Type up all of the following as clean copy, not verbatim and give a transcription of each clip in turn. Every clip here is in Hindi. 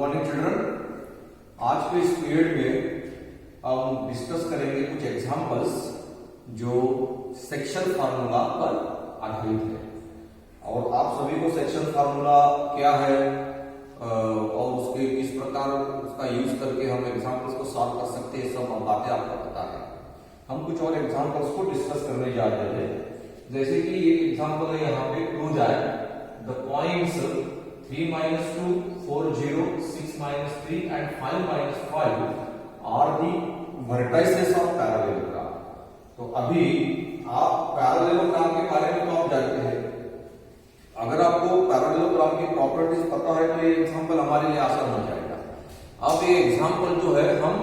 Morning children. आज के इस पीरियड में हम डिस्कस करेंगे कुछ एग्जांपल्स जो सेक्शन फार्मूला पर आधारित है और आप सभी को सेक्शन फार्मूला क्या है और उसके किस प्रकार उसका यूज करके हम एग्जांपल्स को सॉल्व कर सकते हैं, सब बातें आपको पता है। हम कुछ और एग्जांपल्स को डिस्कस करने जा रहे हैं। जैसे कि एक एग्जांपल है यहाँ पे क्लोज है the points 3 - 2, 4 0, 6 - 3 and 5 - 5 are the vertices of parallelogram। तो अभी आप पैरेललोग्राम के बारे में तो आप जानते हैं। अगर आपको पैरेललोग्राम की प्रॉपर्टीज पता है तो ये एग्जांपल हमारे लिए आसान हो जाएगा। अब ये एग्जांपल जो है हम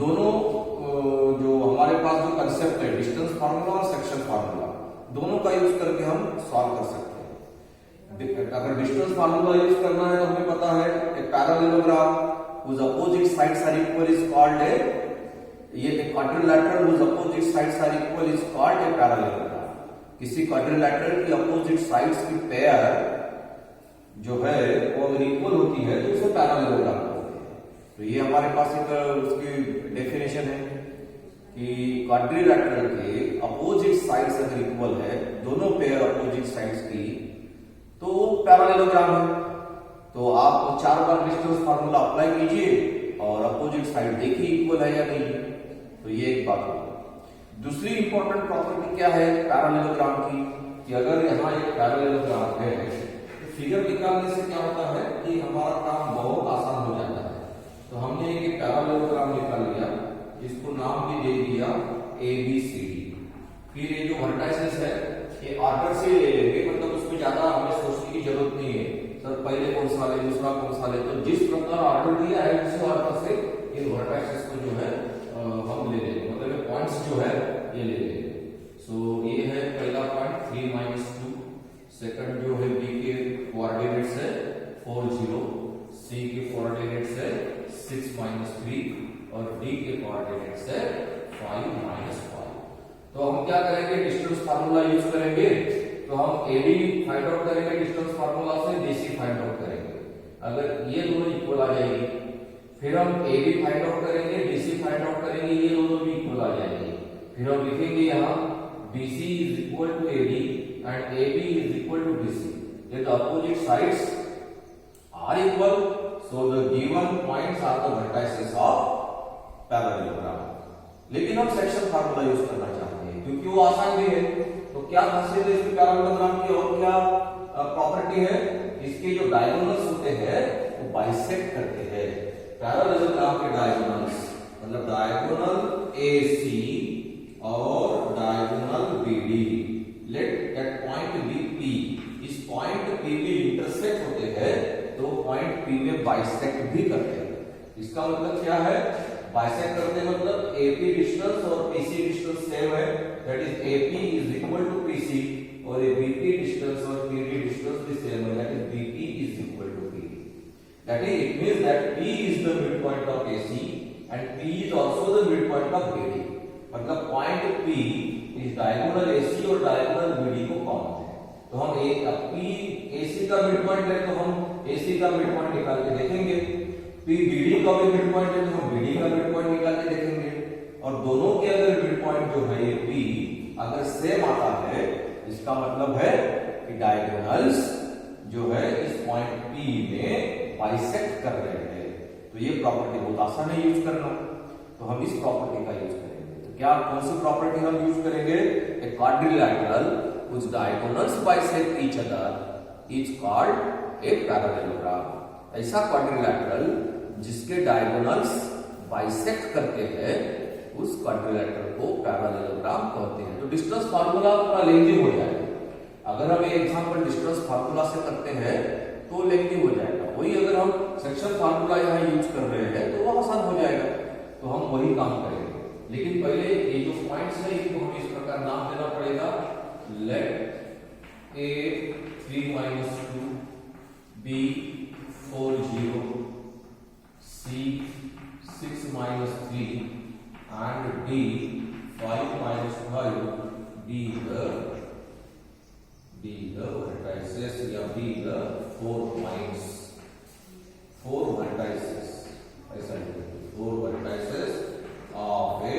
दोनों जो हमारे पास जो कंसेप्ट है डिस्टेंस फार्मूला और सेक्शन फार्मूला दोनों का यूज करके हम सॉल्व कर सकते हैं। अगर डिस्टेंस फार्मूला यूज करना है तो हमें पता है कि parallelogram whose opposite sides are equal is called a quadrilateral whose opposite sides are equal is called a parallelogram। किसी क्वाड्रिलैटरल की अपोजिट साइड्स की पेयर जो है वो अगर इक्वल होती है तो उसे पैरेललोग्राम कहते हैं। तो ये हमारे पास एक उसकी डेफिनेशन है कि क्वाड्रिलैटरल के अपोजिट साइड्स अगर इक्वल है, दोनों पेयर अपोजिट साइड्स की, तो पैरेललोग्राम है। तो आप 4 बार डिस्टेंस फार्मूला अप्लाई कीजिए और अपोजिट साइड देखिए इक्वल है या नहीं। तो ये एक बात होगी। दूसरी इंपॉर्टेंट प्रॉपर्टी क्या है पैरेललोग्राम की कि अगर यहाँ एक पैरेललोग्राम है तो फिगर निकालने से क्या होता है कि हमारा काम बहुत आसान हो जाता है। तो हमने एक पैरेललोग्राम निकाल लिया, इसको नाम भी दे दिया ABCD। फिर ये जो वर्टाइसेस है ये ऑर्डर से ले लेंगे, मतलब उसमें ज्यादा हमें सोचने की जरूरत नहीं है सर पहले कौन सा ले दूसरा कौन सा ले। तो जिस प्रकार ऑर्डर दिया है उसी ऑर्डर से इन वर्टाइसेस को जो है हम ले लेंगे, मतलब पॉइंट्स जो है ये ले लेंगे। सो ये है पहला पॉइंट 3 - 2, सेकंड जो है B के कोऑर्डिनेट्स है 4 0, C के कोऑर्डिनेट्स है 6 - 3 और D के कोऑर्डिनेट्स है 5 - 5। तो हम क्या करेंगे डिस्टेंस फार्मूला यूज करेंगे। तो हम AB फाइंड आउट करेंगे डिस्टेंस फार्मूला से, DC फाइंड आउट करेंगे। अगर ये दोनों इक्वल आ जाएगी फिर हम AB फाइंड आउट करेंगे, DC फाइंड आउट करेंगे, ये दोनों भी इक्वल आ जाएंगे। फिर हम लिखेंगे यहाँ BC is equal to AD and AB is equal to BC। If the opposite sides are equal, so the given points are the vertices of parallelogram। लेकिन हम सेक्शन फार्मूला यूज करना चाहते हैं क्योंकि वो आसान भी है। तो क्या खासियत है इस पैरेललोग्राम की और क्या प्रॉपर्टी है? इसके जो डायगोनल्स होते हैं वो बाइसेक्ट करते हैं। पैरेललोग्राम के डायगोनल्स मतलब डायगोनल AC और diagonal BD, let that point be P, इस पॉइंट P में इंटरसेक्ट होते हैं तो पॉइंट P में बाइसेक्ट भी करते हैं। इसका मतलब क्या है? बाइसेक्ट करते मतलब AP डिस्टेंस और PC डिस्टेंस सेम है, that is AP is equal to PC और ये BP डिस्टेंस और PD डिस्टेंस भी सेम है, that is BP is equal to PD। That is it means that P is the mid point of AC and P is also the mid point of BD। मतलब पॉइंट P इस डायगोनल AC और डायगोनल BD को कॉमन है। तो हम एक P AC का मिड पॉइंट है तो हम AC का मिड पॉइंट निकाल के देखेंगे, P BD का भी मिड पॉइंट है तो हम BD का मिड पॉइंट निकाल के देखेंगे। और दोनों के अगर मिड पॉइंट जो है ये P अगर सेम आता है इसका मतलब है कि डायगोनल्स जो है इस पॉइंट P में बाइसेक्ट कर रहे हैं। तो ये प्रॉपर्टी बहुत आसान है यूज करना, तो हम इस प्रॉपर्टी का यूज करेंगे। तो क्या कौन सी प्रॉपर्टी हम यूज करेंगे? ए quadrilateral whose diagonals bisect each other is called a parallelogram। ऐसा क्वाड्रिलैटरल जिसके डायगोनल्स बाइसेक्ट करते हैं उस क्वाड्रिलैटरल को पैरेललोग्राम कहते हैं। तो डिस्टेंस फार्मूला थोड़ा लेंथी हो जाएगा। अगर हम ये एग्जांपल डिस्टेंस फार्मूला से करते हैं तो लेंथी हो जाएगा। वही अगर हम सेक्शन फार्मूला यहाँ यूज कर रहे हैं तो वो आसान हो जाएगा। तो हम वही काम करेंगे। लेकिन पहले ये जो पॉइंट्स है इनको हमें इस प्रकार नाम देना पड़ेगा। Let A 3 - 2, B 4 0, C 6 - 3 and D 5 - 5 be the vertices या be the 4 points। 4 vertices, ऐसा लिखेंगे 4 vertices of a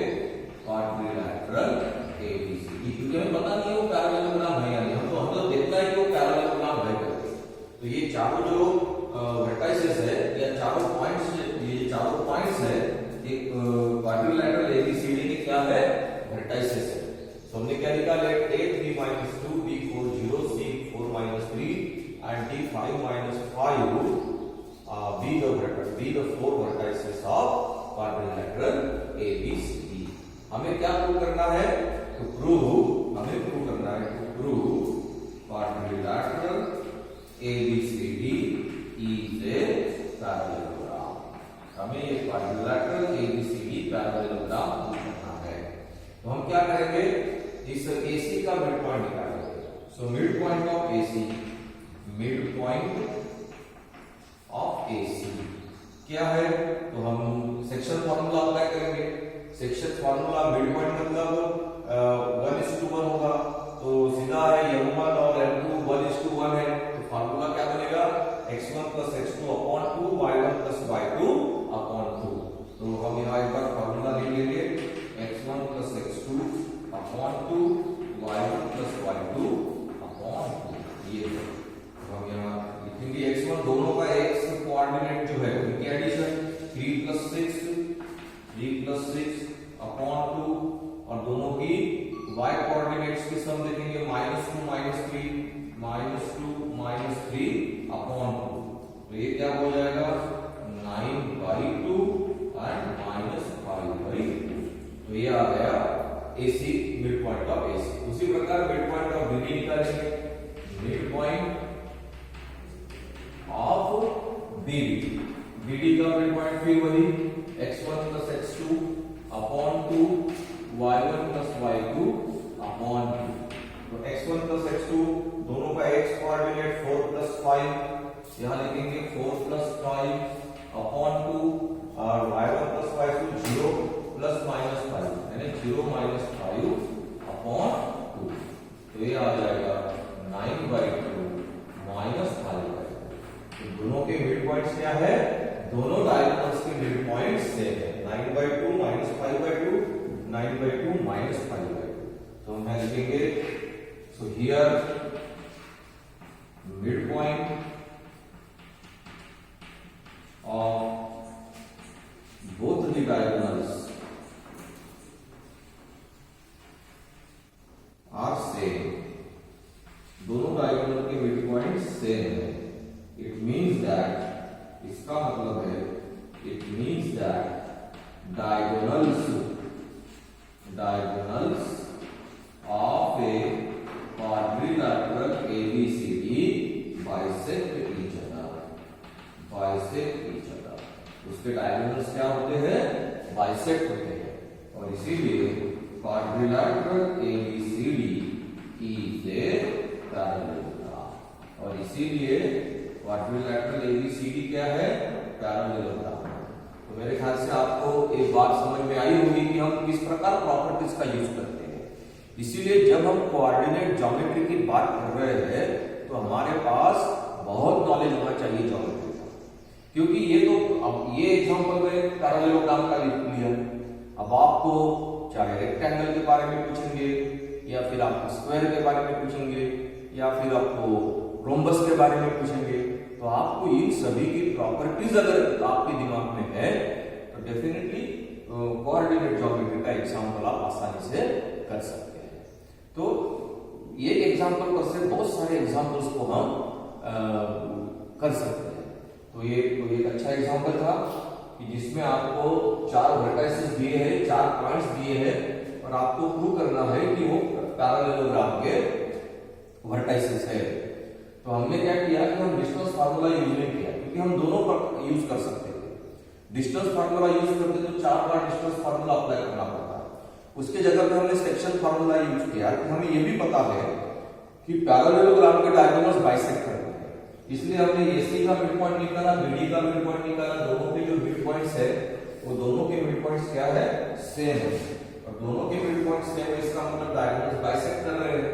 quadrilateral ABCD। क्योंकि हमें पता नहीं है वो पैरेललोग्राम है या नहीं, हम तो देखना है कि वो पैरेललोग्राम है करके। तो ये चारों जो वर्टाइसेस है या चारों पॉइंट्स, ये चारों पॉइंट्स है एक क्वाड्रिलैटरल एबीसीडी के क्या है, वर्टाइसेस है। तो हमने क्या लिखा, late A 3 - 2 B 4 0 C 4 - 3 and D 5 - 5 be the 4 vertices of quadrilateral ABCD। हमें क्या प्रूव करना है, तो हमें प्रूव करना है quadrilateral ABCD is a parallelogram। हमें ये quadrilateral ABCD पैरेललोग्राम प्रूव करना है। तो हम क्या करेंगे, इस AC का मिड पॉइंट निकालेंगे। So mid point of AC क्या है, तो हम सेक्शन फॉर्मूला अप्लाई करेंगे। सेक्शन फॉर्मूला मिड पॉइंट मतलब 1:1 होगा, तो सीधा है m1 और m2 1:1 है। तो फॉर्मूला क्या बनेगा, x1 + x2 upon 2 y1 + y2 upon 2। तो हम यहाँ एक बार फॉर्मूला लिख लेंगे, x1 + x2 upon 2 y1 + y2 upon 2। ये तो हम यहाँ लिखेंगे x1 दोनों का x कोऑर्डिनेट जो है उनकी एडिशन 3 + 6 अपॉन 2 और दोनों की y कोऑर्डिनेट्स की सम देखेंगे -2 - 3 अपॉन 2। तो ये क्या हो जाएगा 9/2 एंड -5/2। तो ये आ गया AC mid point of AC। उसी प्रकार मिड पॉइंट ऑफ BD निकालेंगे, मिड पॉइंट ऑफ BD का मिड पॉइंट फिर वही x1 + x2 upon 2 y1 + y2 upon 2। तो x1 + x2 दोनों का x कोऑर्डिनेट 4 + 5, यहां लिखेंगे 4 + 5 अपॉन 2 और y1 + y2 0 ± 5 यानी 0 - 5 अपॉन 2। तो ये आ जाएगा 9/2 -5/2। तो दोनों के मिड पॉइंट्स क्या है, दोनों डायगोनल्स के मिड पॉइंट्स सेम है, 9/2 -5/2 9/2 -5/2। तो हम लिखेंगे, so here mid point of both the diagonals are same। दोनों डायगोनल के मिड पॉइंट सेम है। इट मींस दैट, इसका मतलब है it means that diagonals of A quadrilateral ABCD bisect each other। उसके डायगोनल्स क्या होते हैं, बाइसेक्ट होते हैं। और इसीलिए quadrilateral ABCD is a parallelogram। और इसीलिए क्वाड्रिलैटरल ABCD क्या है, पैरेललोग्राम। तो मेरे ख्याल से आपको एक बात समझ में आई होगी कि हम किस प्रकार प्रॉपर्टीज का यूज करते हैं। इसीलिए जब हम कोऑर्डिनेट ज्योमेट्री की बात कर रहे हैं तो हमारे पास बहुत नॉलेज होना चाहिए ज्योमेट्री का, क्योंकि ये तो अब ये एग्जांपल में पैरेललोग्राम का लिया। अब आपको चाहे रेक्टेंगल के बारे में पूछेंगे या फिर आपको स्क्वायर के बारे में पूछेंगे या फिर आपको रोम्बस के बारे में पूछेंगे, तो आपको इन सभी की प्रॉपर्टीज अगर आपके दिमाग में है तो डेफिनेटली कोऑर्डिनेट ज्योमेट्री का एग्जांपल आप आसानी से कर सकते हैं। तो ये एग्जांपल पर से बहुत सारे एग्जांपल्स को हम कर सकते हैं। तो ये एक अच्छा एग्जांपल था कि जिसमें आपको 4 वर्टाइसेस दिए हैं, 4 पॉइंट्स दिए हैं और आपको प्रूव करना है कि वो पैरेललोग्राम के वर्टाइसेस है। तो हमने क्या किया कि हम डिस्टेंस फार्मूला यूज नहीं किया, क्योंकि हम दोनों पर यूज कर सकते थे। डिस्टेंस फार्मूला यूज करते तो 4 बार डिस्टेंस फार्मूला अप्लाई करना पड़ता। उसके जगह पे हमने सेक्शन फार्मूला यूज किया कि हमें ये भी पता है कि पैरेललोग्राम के डायगोनल्स बाइसेक्ट करते हैं, इसलिए हमने AC का मिड पॉइंट निकाला, BD का मिड पॉइंट निकाला। दोनों के जो मिड पॉइंट्स है वो दोनों के मिड पॉइंट्स क्या है, सेम है। और दोनों के मिड पॉइंट्स सेम है, इसका मतलब डायगोनल्स बाइसेक्ट कर रहे हैं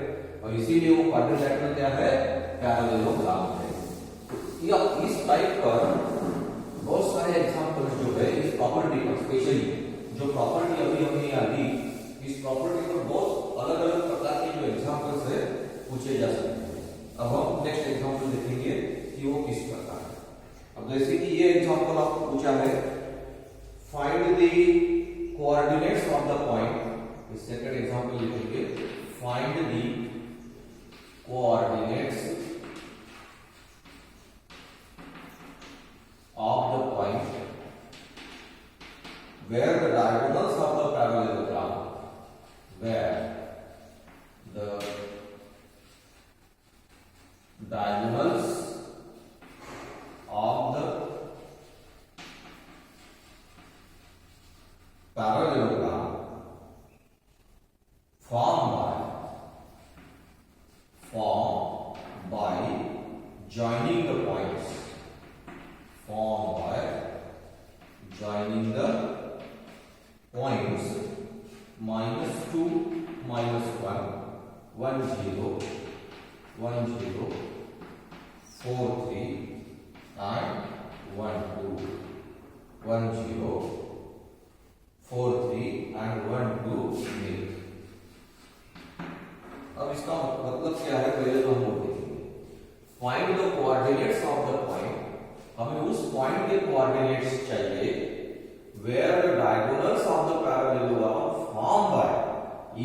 और इसीलिए वो क्वाड्रिलैटरल क्या है, पैरेललोग्राम है। या इस टाइप पर बहुत सारे एग्जांपल्स जो है इस प्रॉपर्टी पर, स्पेशली जो प्रॉपर्टी अभी हमने यहाँ दी, इस प्रॉपर्टी पर बहुत अलग अलग प्रकार के जो एग्जांपल्स है पूछे जा सकते हैं। अब हम नेक्स्ट एग्जांपल देखेंगे कि वो किस प्रकार है। अब जैसे कि ये एग्जांपल आपको पूछा है, find the coordinates of the point. इस सेकंड एग्जांपल लिखेंगे, find the coordinates of the point where the diagonals of the parallelogram, where the diagonals of the parallelogram formed by joining the points, formed by joining the points -2, -1, 1, 0, 1, 0, 4, 3 and 1, 2, 1, 0, 4, 3 and 1, 2 8। अब इसका मतलब क्या है, पहले तो हम वो देखेंगे। Find the coordinates of the point, हमें उस पॉइंट के कोऑर्डिनेट्स चाहिए where the diagonals of the parallelogram form by,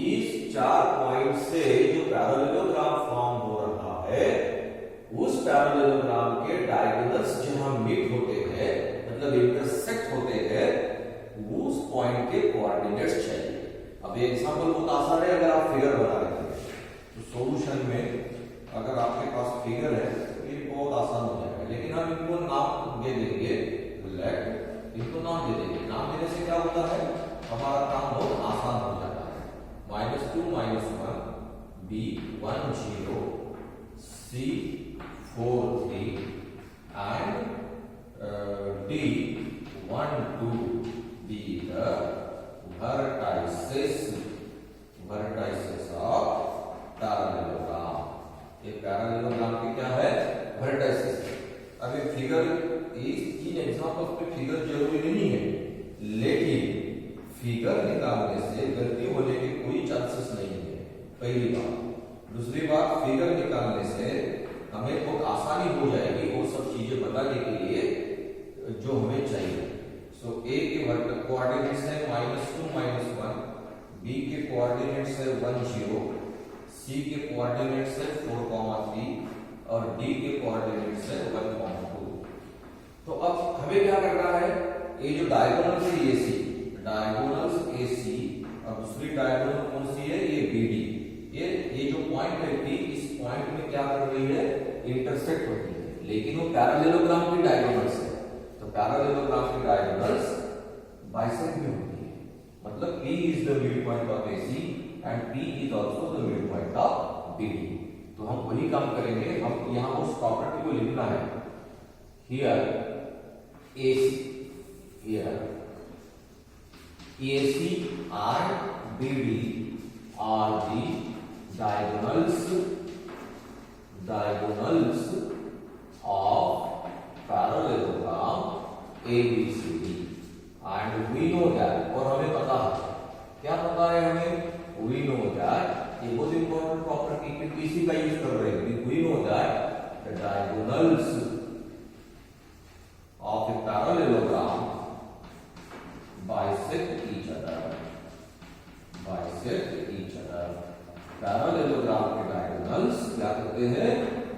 इस चार पॉइंट से जो पैरेललोग्राम फॉर्म हो रहा है उस पैरेललोग्राम के डायगोनल्स जहां मीट होते हैं, मतलब इंटरसेक्ट होते हैं, उस पॉइंट के कोऑर्डिनेट्स चाहिए। अब ये एग्जांपल बहुत आसान है, अगर आप फिगर बना लेते हैं तो सॉल्यूशन में अगर आपके पास फिगर है तो ये बहुत आसान हो जाएगा। लेकिन हम इनको नाम दे देंगे, लेट इनको नाम दे देंगे। नाम देने से क्या होता है, हमारा काम बहुत आसान हो जाता है। -2, -1, B 1, 0, C 4, 3 and D 1, 2 be the vertices of parallelogram. ये पैरेललोग्राम के क्या है, वर्टिसेस। अब ये फिगर, इन एग्जांपल पे फिगर जरूरी नहीं है, लेकिन फिगर निकालने से गलती होने के कोई चांसेस नहीं है, पहली बात। दूसरी बात, फिगर निकालने से हमें बहुत आसानी हो जाएगी वो सब चीजें बताने के लिए जो हमें चाहिए। सो ए के कोऑर्डिनेट्स है -2, -1, बी के कोऑर्डिनेट्स है 1, 0, सी के कोऑर्डिनेट्स है 4, 3 और डी के कोऑर्डिनेट्स है 1, 2। तो अब हमें क्या करना है, ये जो डायगोनल्स है ये सी, डायगोनल्स ए सी, और दूसरी डायगोनल कौन सी है, ये बी डी। ये जो पॉइंट है पी, इस पॉइंट में क्या कर रही है, इंटरसेक्ट होती है, लेकिन वो पैरेललोग्राम की डायगोनल्स है। तो पैरेललोग्राम की डायगोनल्स बाइसेक्ट में होती है, मतलब P is the midpoint of AC and P is also the midpoint of BD। तो हम वही काम करेंगे, हम यहाँ उस प्रॉपर्टी को लिखना है, here AC, here AC and BD are the diagonals of parallelogram ABCD and we know that, और हमें पता है, क्या पता है हमें, we know that, ये बहुत इंपॉर्टेंट प्रॉपर्टी क्योंकि इसी का यूज कर रहे हैं, we know that the diagonals of a parallelogram bisect each other, parallelogram के डायगोनल्स क्या करते हैं,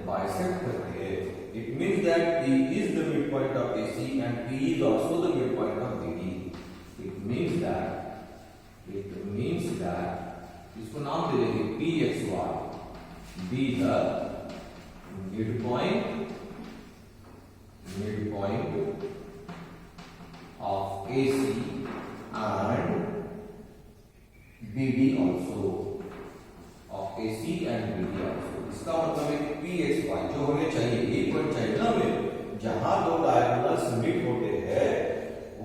बाइसेक्ट करते हैं। It means that P is the midpoint of AC and P is also the midpoint of BD। It means that इसको नाम दे देंगे PXY, be the midpoint of AC and BD also, of AC and BD also। इसका मतलब है कि PXY जो हमें चाहिए, एक पॉइंट चाहिए ना हमें, जहां दो डायगोनल्स मीट होते हैं,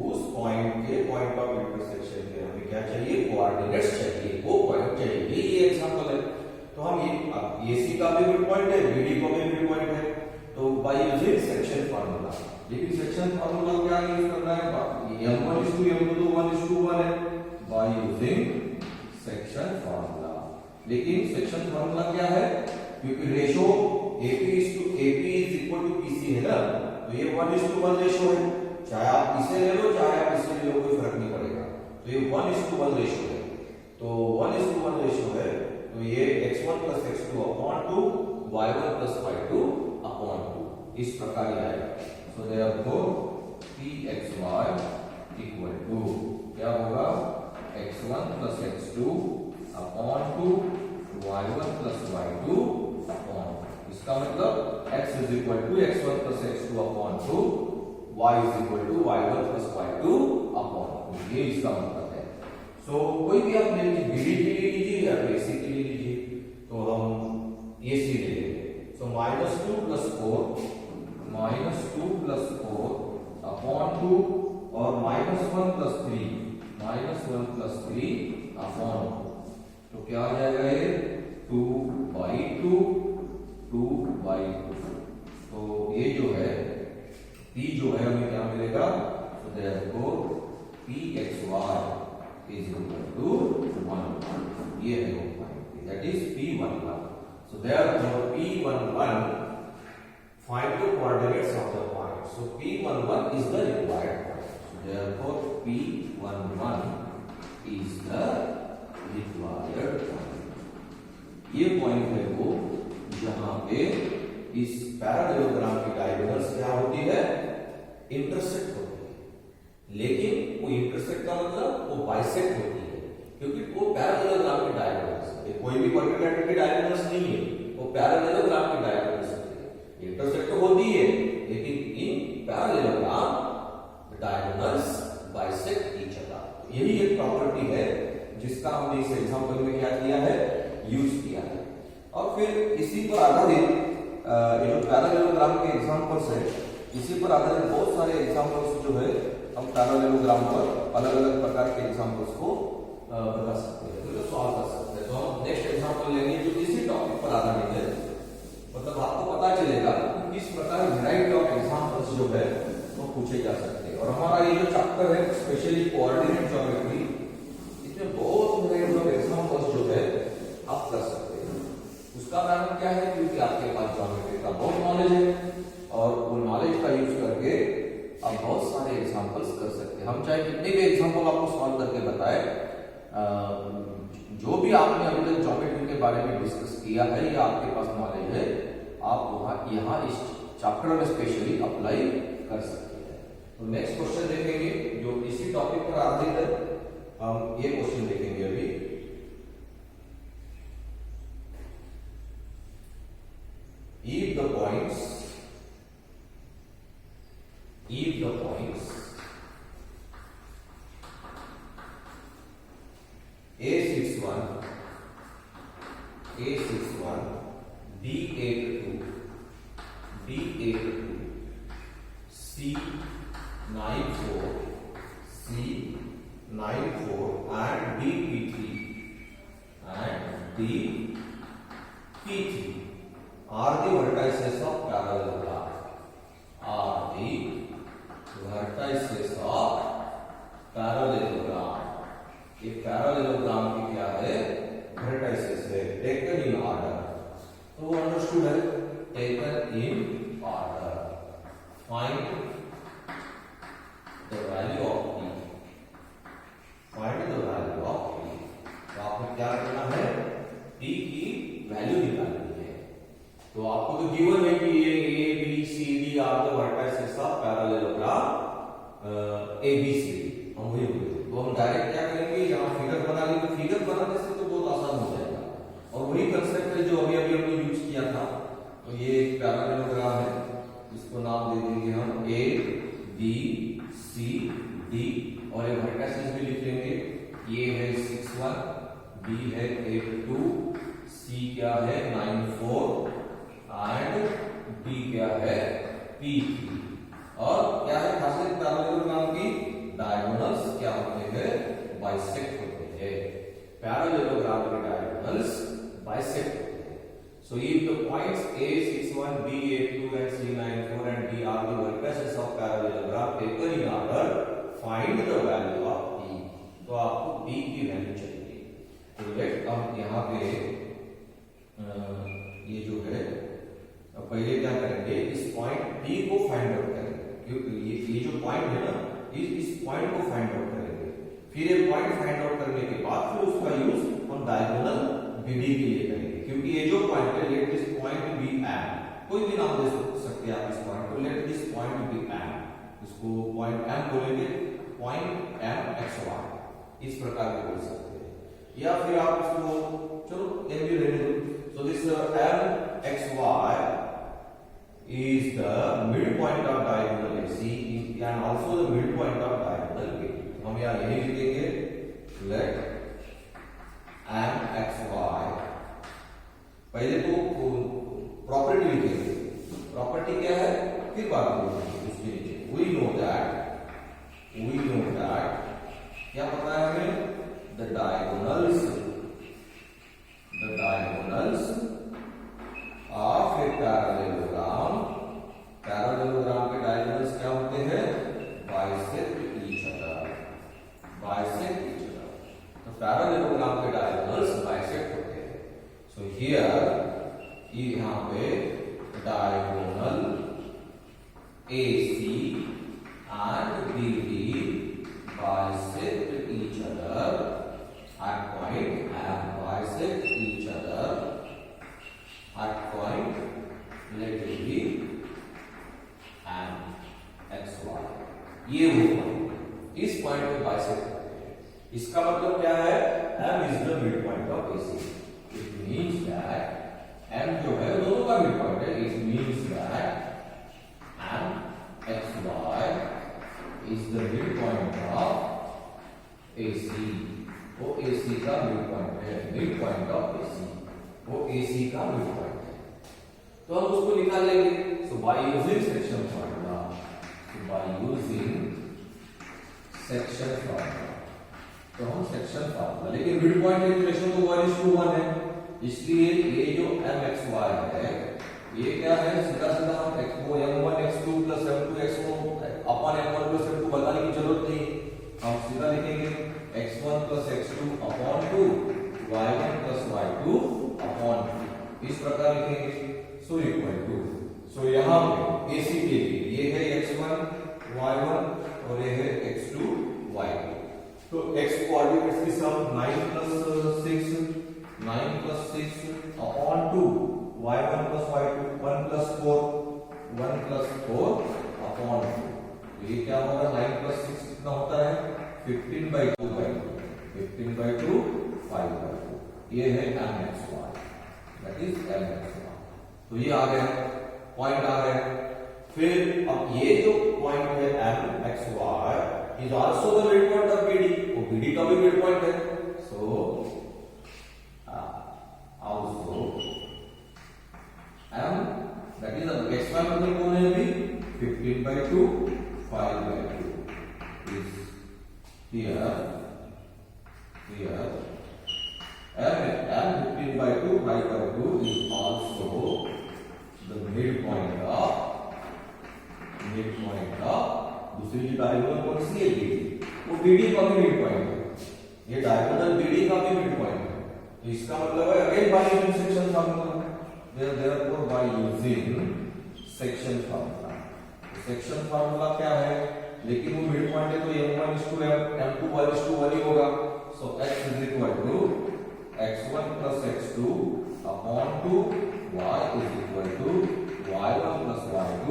उस पॉइंट के पॉइंट ऑफ इंटरसेक्शन के हमें क्या चाहिए, कोऑर्डिनेट्स चाहिए, वो पॉइंट चाहिए। ये एग्जांपल है। तो हम ये AC का भी मिड पॉइंट है, BD का भी मिड पॉइंट है, तो बाय यूजिंग सेक्शन फार्मूला। लेकिन सेक्शन फार्मूला क्या यूज करना है, m1 to m2 तो 1:1 है, बाय यूजिंग सेक्शन फार्मूला। लेकिन सेक्शन फार्मूला क्या है, क्योंकि ratio AP is equal to PC है ना, तो ये 1:1 रेशो है, चाहे आप इसे ले लो चाहे आप इसे ले लो, कोई फर्क नहीं पड़ेगा। तो ये 1:1 रेशो है, तो 1:1 रेशो है, तो ये x1 plus x2 upon 2, y1 plus y2 upon 2 इस प्रकार ही आएगा। So therefore pxy equal to क्या होगा, x1 plus x2 upon 2, y1 plus y2 upon 2। इसका मतलब x is equal to x1 plus x2 upon 2, y is equal to y1 plus y2 upon 2, ये इसका मतलब है। सो कोई भी आप ले लीजिए, BD के लिए लीजिए या बेसिक के लिए लीजिए, तो हम ये सी ले लेंगे। सो -2 plus 4 upon 2 और -1 plus 3 upon 2, तो क्या आ जाएगा ये 2/2, 2/2। तो ये जो है p जो है हमें क्या मिलेगा, so therefore pxy is equal to 1, ये है वो point, that is p11। so therefore p11 find the coordinates of the point, so p11 is the required point, so therefore p11 is the required point। ये पॉइंट है वो जहां पे इस पैरालेलोग्राम की डायगोनल्स क्या होती है, इंटरसेक्ट होती है। लेकिन वो इंटरसेक्ट का मतलब वो बाइसेक्ट होती है, क्योंकि वो पैरालेलोग्राम की डायगोनल्स है, कोई भी क्वाड्रिलेटरल की डायगोनल्स नहीं है, वो पैरालेलोग्राम की डायगोनल्स होती है। इंटरसेक्ट तो होती है, लेकिन in parallelogram diagonals bisect each other. यही एक प्रॉपर्टी है जिसका हमने इस एग्जांपल में क्या किया है, यूज किया है। और फिर इसी पर आधारित ये जो पैरालेलोग्राम के एग्जांपल्स है, इसी पर आधारित बहुत सारे एग्जांपल्स जो है हम पैरालेलोग्राम पर अलग अलग प्रकार के एग्जांपल्स को बता सकते हैं, तो सॉल्व कर सकते हैं। तो हम नेक्स्ट एग्जांपल लेंगे जो इसी टॉपिक पर आधारित है, मतलब आपको पता चलेगा कि किस प्रकार वैरायटी ऑफ एग्जांपल्स जो है वो पूछे जा सकते हैं। और हमारा ये जो चैप्टर है स्पेशली कोऑर्डिनेट ज्योमेट्री, इसमें बहुत वैरायटी ऑफ एग्जांपल्स जो है आप कर सकते हैं। उसका कारण क्या है, क्योंकि आपके पास ज्योमेट्री का बहुत नॉलेज है और वो नॉलेज का यूज करके आप बहुत सारे एग्जांपल्स कर सकते हैं। हम चाहे कितने भी एग्जांपल आपको सॉल्व करके बताए, जो भी आपने अभी तक ज्योमेट्री के बारे में डिस्कस किया है या आपके पास नॉलेज है, आप यहाँ इस चैप्टर में स्पेशली अप्लाई कर सकते हैं। तो नेक्स्ट क्वेश्चन देखेंगे जो इसी टॉपिक पर आधारित है, हम ये क्वेश्चन देखेंगे अभी। If the points A61, D82, C94, and DP3 are the vertices of parallelogram. ये पैरालेलोग्राम की क्या है, वर्टिसेस है, टेकन इन ऑर्डर। तो वो अंडरस्टूड है, taken in order. Find the value of p, find the value of p। तो आपको क्या करना है, p की वैल्यू निकालनी है। तो आपको तो गिवन है कि ये a b c d are the vertices of parallelogram ABCD, हम वही बोलते हैं। तो हम डायरेक्ट क्या करेंगे, यहाँ फिगर बना लेंगे। फिगर बनाने से तो बहुत आसान हो जाएगा, और वही कंसेप्ट है जो अभी हमने यूज किया था। तो ये एक पैरालेलोग्राम है, इसको नाम दे देंगे हम A B C D, और ये वर्टिसेस भी लिख लेंगे। A है 61, B है 82, C क्या है 94 एंड D क्या है P3। और क्या है खासियत पैरालेलोग्राम की, डायगोनल्स क्या होते हैं, बाइसेक्ट होते हैं। पैरालेलोग्राम के डायगोनल्स बाइसेक्ट होते हैं। So if the points A61, B82 and C94 and D are the vertices of parallelogram taken in order, find the value of P. तो आपको B की वैल्यू चाहिए। तो लेट अब यहाँ पे ये जो है पहले क्या करेंगे, इस पॉइंट P को फाइंड आउट करेंगे, क्योंकि ये जो पॉइंट है ना, इस पॉइंट को फाइंड आउट करेंगे। फिर ये पॉइंट फाइंड आउट करने के बाद फिर उसका यूज हम डायगोनल BD के लिए करेंगे, क्योंकि ये जो पॉइंट है, let this point be M, कोई भी नाम दे सकते हैं आप इस पॉइंट को, let this point be M, इसको पॉइंट M बोलेंगे, पॉइंट M XY, इस प्रकार के बोल सकते हैं। या फिर आप इसको चलो M भी रहने दो। So this M XY is the midpoint of diagonal AC and also the midpoint of diagonal BD। हम यहाँ यही लिखेंगे, let M XY, पहले तो प्रॉपर्टी लिखेंगे, प्रॉपर्टी क्या है फिर बात करेंगे उसके नीचे। we know that क्या पता है हमें, the diagonals of a parallelogram के diagonals क्या होते हैं, bisect each other। तो parallelogram के diagonals bisect होते हैं। so here यहाँ पे diagonal AC and BD bisect each other at point M, bisect each other at point, let it be M XY। ये होगा इस पॉइंट पे बाइसेक्ट करते हैं, इसका मतलब क्या है, M is the midpoint of AC। It means that M जो है दोनों का midpoint है। It means that M XY is the midpoint of AC। वो AC का midpoint है, midpoint of AC, वो AC का midpoint है। तो हम उसको निकाल लेंगे। So by using section formula, तो हम सेक्शन फार्मूला, लेकिन मिड पॉइंट की रिलेशन तो 1:1 है, इसलिए ये जो MXY है ये क्या है, सीधा सीधा हम M1 X2 plus M2 X1 अपन M1 प्लस M2 बताने की जरूरत नहीं, हम सीधा लिखेंगे X1 plus X2 upon 2, Y1 plus Y2 upon 2, इस प्रकार लिखेंगे। सो इक्वल टू, यहाँ पे AC के लिए ये है X1 Y1 और ये है X2 Y2। तो x कोऑर्डिनेट्स की सम 9 plus 6 upon 2, y1 plus y2 1 plus 4 upon 2। ये क्या होगा, 9 प्लस 6 कितना होता है, 15/2 5/2। ये है MXY, दैट इज MXY। तो ये आ गया, पॉइंट आ गया। फिर अब ये जो पॉइंट है MXY is also the midpoint of BD, वो BD का भी midpoint है। So also M, that is the XY मतलब कौन है अभी, 15/2 5/2 is here M 15/2 5/2 is also the midpoint of दूसरी जो डायगोनल कौन सी है, BD, वो BD का भी मिड पॉइंट है, ये डायगोनल BD का भी मिड पॉइंट है। तो इसका मतलब है again by using section formula, therefore by using section formula. Section formula क्या है, लेकिन वो मिड पॉइंट है तो M1:M, M2:1 ही होगा। सो x is equal to x1 plus x2 upon 2, y is equal to y1 plus y2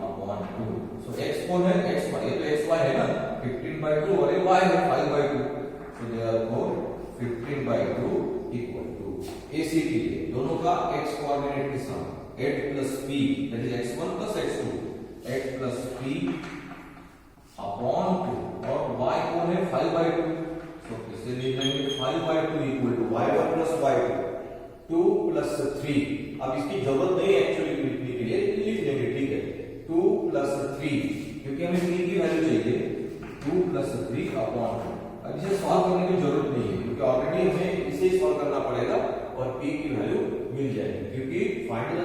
upon 2। So x कौन है, xy, ये तो xy है ना, 15/2 और ये y है 5/2। So therefore 15/2 equal to AC के लिए दोनों का x कोऑर्डिनेट की सम 8 plus p, that is x1 plus x2, 8 plus p upon 2 और y कौन है 5/2। So इसे लिख लेंगे 5/2 equal to y1 plus y2 2 plus 3। अब इसकी जरूरत नहीं है एक्चुअली लिखने के लिए, लिख लेंगे, ठीक है, 2 plus 3, क्योंकि हमें p की वैल्यू चाहिए 2 plus 3 अपॉन 2। अब इसे सॉल्व करने की जरूरत नहीं है, क्योंकि ऑलरेडी हमें इसे सॉल्व करना पड़ेगा और p की वैल्यू मिल जाएगी, क्योंकि फाइंड द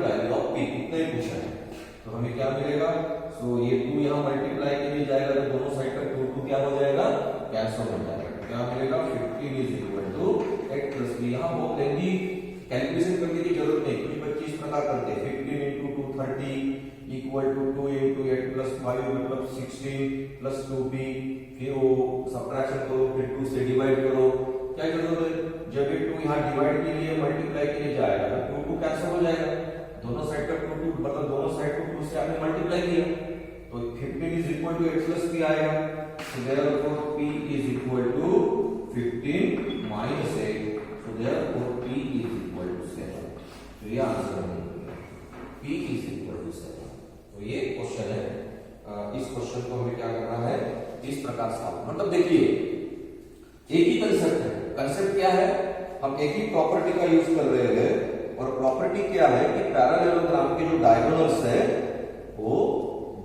तो हमें क्या मिलेगा, सो ये 2 यहाँ मल्टीप्लाई के लिए जाएगा तो दोनों साइड का 2 क्या हो जाएगा, कैंसिल हो जाएगा। तो क्या मिलेगा 15 इज इक्वल टू 8 प्लस 3। यहाँ बहुत लेंदी कैलकुलेशन करने की जरूरत नहीं, कुछ बच्चे इस प्रकार करते हैं 15 into 2 30 equal to 2 into 8 plus 5 मतलब 16 प्लस 2b, फिर वो सब्ट्रैक्शन करो, फिर 2 से डिवाइड करो। क्या जरूरत है, जब ये 2 यहाँ डिवाइड के लिए मल्टीप्लाई के लिए जाएगा तो 2 कैंसिल हो जाएगा, दोनों साइड का 2 मतलब दोनों साइड को 2 से आपने मल्टीप्लाई किया तो 15 इज इक्वल टू 8 प्लस 3 आएगा। So therefore p is equal to 15 minus 8, so therefore p is equal to 7। तो ये आंसर है, p इज इक्वल टू 7। तो ये क्वेश्चन है, इस क्वेश्चन को हमें क्या करना है, इस प्रकार से मतलब देखिए एक ही कंसेप्ट है। कंसेप्ट क्या है, हम एक ही प्रॉपर्टी का यूज कर रहे हैं और प्रॉपर्टी क्या है कि पैरेललोग्राम के जो डायगोनल्स है वो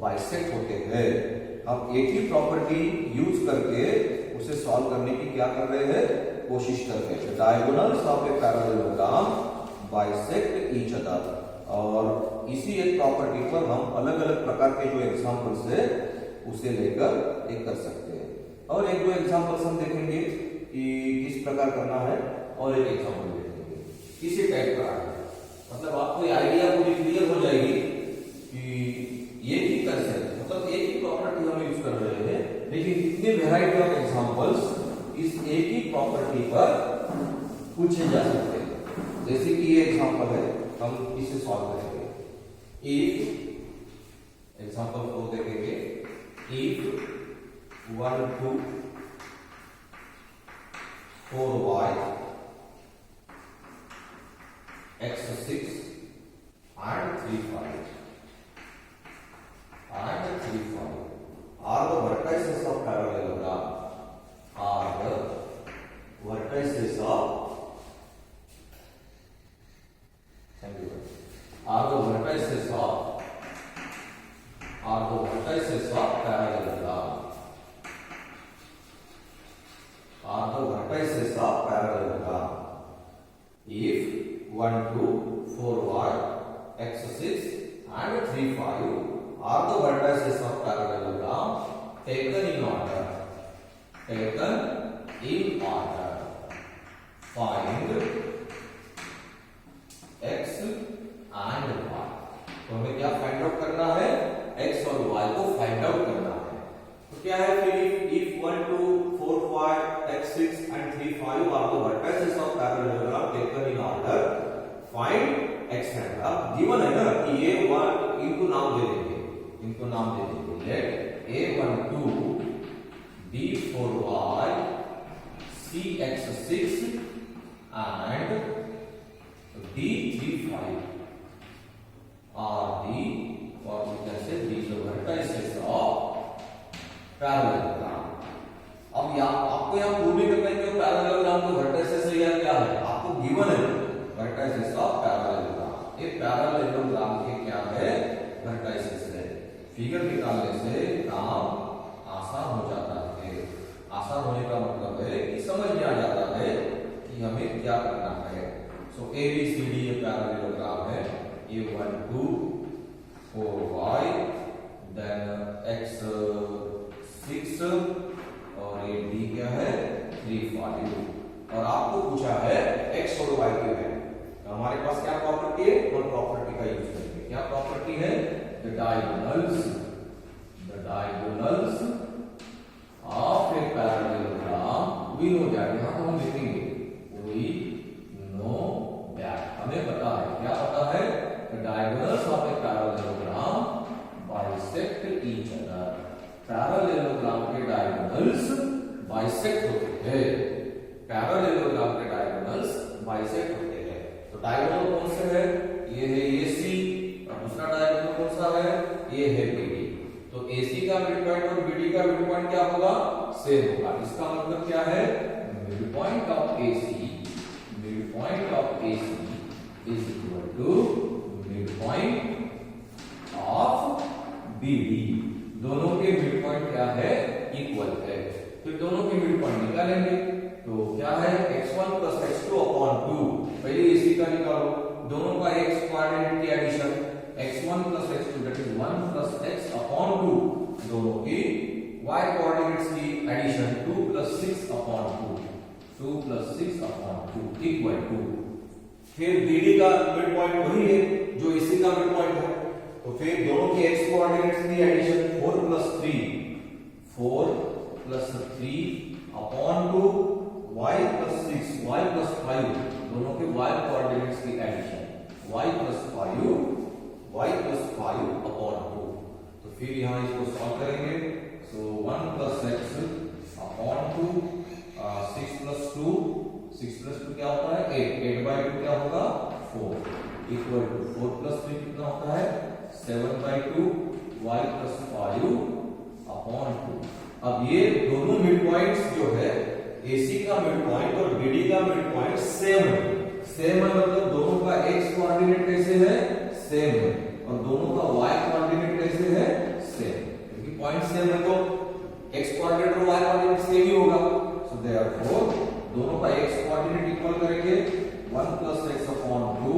बाइसेक्ट होते हैं। हम एक ही प्रॉपर्टी यूज करके उसे सॉल्व करने की क्या कर रहे हैं, कोशिश करते हैं। Diagonals of a parallelogram bisect each other, और इसी एक प्रॉपर्टी पर हम अलग अलग प्रकार के जो एग्जांपल्स है उसे लेकर एक कर सकते हैं। और एक दो एग्जांपल्स हम देखेंगे कि किस प्रकार करना है, और एक एग्जांपल देखेंगे किसी टाइप का है, मतलब आपको आइडिया पूरी क्लियर हो जाएगी कि ये ही कंसेप्ट मतलब एक ही प्रॉपर्टी हम यूज कर रहे हैं, लेकिन कितने वेराइटी ऑफ एग्जांपल्स इस एक ही प्रॉपर्टी पर पूछे जा सकते हैं। जैसे कि ये एग्जांपल है, हम इसे सॉल्व करेंगे। इफ एग्जांपल को देखेंगे, if 1 2 4y x 6 and 3 5 are the vertices of parallelogram, are the vertices of parallelogram, are the vertices of parallelogram. If 1 2 4y x 6 and 3 5 are the vertices of parallelogram taken in order, find x and y। तो हमें क्या फाइंड आउट करना है, x और y को फाइंड आउट करना है। तो क्या है फिर, if 1 2 4 5 x 6 and 3 5 are the vertices of parallelogram taken in order, find x and y। अब गिवन है ना कि ये 1 इनको नाम दे देंगे, let a12 b4y cx6 and d35 are the, or we can say these are vertices of parallelogram। अब आपको यहाँ प्रूव नहीं करना है कि पैरेललोग्राम के वर्टिसेस है या क्या है, आपको गिवन है वर्टिसेस ऑफ पैरेललोग्राम। ये पैरेललोग्राम के क्या है, वर्टिसेस है। फिगर निकालने से काम आसान हो जाता है। आसान होने का मतलब है कि समझ में आ जाता है कि हमें क्या करना है। सो ए बी सी डी ये पैरेललोग्राम है, ये 1 2 4y देन x 6 और ये d क्या है 3 5, और आपको पूछा है x और y के वैल्यू। तो हमारे पास क्या प्रॉपर्टी है, और प्रॉपर्टी का यूज करेंगे। क्या प्रॉपर्टी है, the diagonals of a parallelogram, we know that, यहां तो हम लिखेंगे we know that, हमें पता है, क्या पता है, the diagonals of a parallelogram bisect each other। Parallelogram के डायगोनल्स बाइसेक्ट होते हैं, पैरेललोग्राम के डायगोनल्स बाइसेक्ट होते हैं। तो डायगोनल कौन से है, ये है AC, और दूसरा डायगोनल कौन सा है, ये है BD। तो AC का मिड पॉइंट और BD का मिड पॉइंट क्या होगा, सेम होगा। इसका मतलब क्या है, mid point of AC is equal to mid point of BD। दोनों के मिड पॉइंट क्या है, इक्वल है। तो दोनों के मिड पॉइंट निकालेंगे, तो क्या है x1 plus x2 upon 2, पहले AC का निकालो, दोनों का x कोऑर्डिनेट की addition, x1 plus x2 that is दोनों की y कोऑर्डिनेट्स की addition 2 + 6 upon 2 + 6 upon 2 equal to, फिर BD का मिड पॉइंट वही है जो AC का मिड पॉइंट है, तो फिर दोनों के x कोऑर्डिनेट्स की एडिशन 4 + 3 अपॉन 2 y + 6 y + 5, दोनों के y कोऑर्डिनेट्स की एडिशन y + 5 अपॉन 2। तो फिर यहां इसको सॉल्व करेंगे, सो 1 + x अपॉन 2, 6 + 2 क्या होता है 8/2 क्या होगा 4 इक्वल टू 4 + 3 कितना होता है 7/2 y + 5 अपॉन 2। अब ये दोनों मिड पॉइंट्स जो है AC का मिड पॉइंट और BD का मिड पॉइंट सेम है मतलब दोनों का x कोऑर्डिनेट कैसे है सेम है और दोनों का y कोऑर्डिनेट कैसे है सेम, क्योंकि पॉइंट सेम है तो x कोऑर्डिनेट और y कोऑर्डिनेट सेम ही होगा। सो देयरफॉर दोनों का x कोऑर्डिनेट इक्वल करेंगे 1 + x अपॉन 2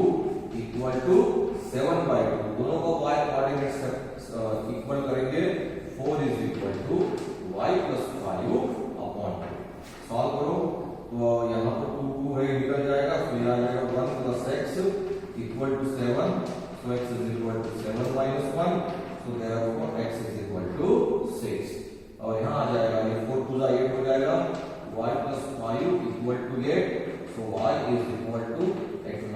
इक्वल टू 7/2, दोनों का y कोऑर्डिनेट इक्वल करेंगे 4 is equal to y + 5 upon 2। Solve करो तो यहाँ पर 2 है निकल जाएगा, तो यहाँ आ जाएगा 1 + x equal to 7, so x is equal to 7 - 1, so therefore x is equal to 6। और यहाँ आ जाएगा ये 4 × 8 हो जाएगा, y + 5 equal to 8, so y is equal to x -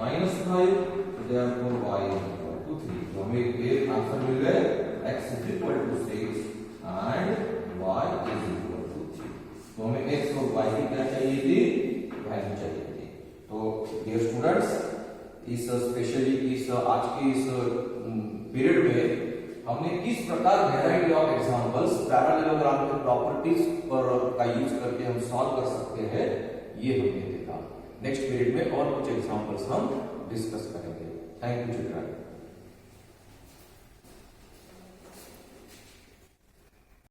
5, so therefore y is equal to 3। तो हमें एक आंसर मिल गया, x is equal to 6 and y is equal to 3। तो हमें x और y की क्या चाहिए थी वैल्यू चाहिए थी। तो डियर स्टूडेंट्स, इस स्पेशली इस आज के इस पीरियड में हमने किस प्रकार वैरायटी ऑफ एग्जांपल्स पैरेललोग्राम के प्रॉपर्टीज पर का यूज करके हम सॉल्व कर सकते हैं ये हमने देखा। नेक्स्ट पीरियड में और कुछ एग्जांपल्स हम डिस्कस करेंगे। Thank you children.